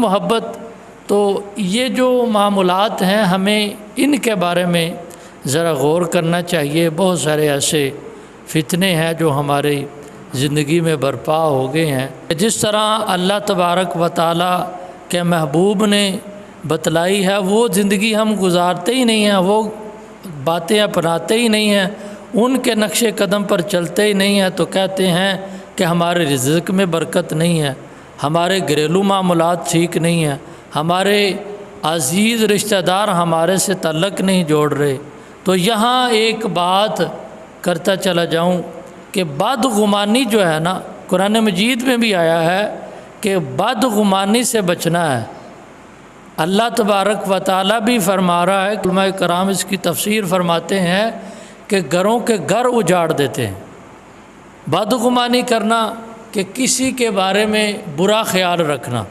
محبت، تو یہ جو معاملات ہیں ہمیں ان کے بارے میں ذرا غور کرنا چاہیے۔ بہت سارے ایسے فتنے ہیں جو ہماری زندگی میں برپا ہو گئے ہیں۔ جس طرح اللہ تبارک و تعالیٰ کے محبوب نے بتلائی ہے وہ زندگی ہم گزارتے ہی نہیں ہیں، وہ باتیں اپناتے ہی نہیں ہیں، ان کے نقش قدم پر چلتے ہی نہیں ہیں، تو کہتے ہیں کہ ہمارے رزق میں برکت نہیں ہے، ہمارے گھریلو معاملات ٹھیک نہیں ہیں، ہمارے عزیز رشتہ دار ہمارے سے تعلق نہیں جوڑ رہے۔ تو یہاں ایک بات کرتا چلا جاؤں کہ بدگمانی جو ہے نا، قرآن مجید میں بھی آیا ہے کہ بدگمانی سے بچنا ہے۔ اللہ تبارک و تعالیٰ بھی فرما رہا ہے، علماء کرام اس کی تفسیر فرماتے ہیں کہ گھروں کے گھر اجاڑ دیتے ہیں۔ بدگمانی کرنا کہ کسی کے بارے میں برا خیال رکھنا۔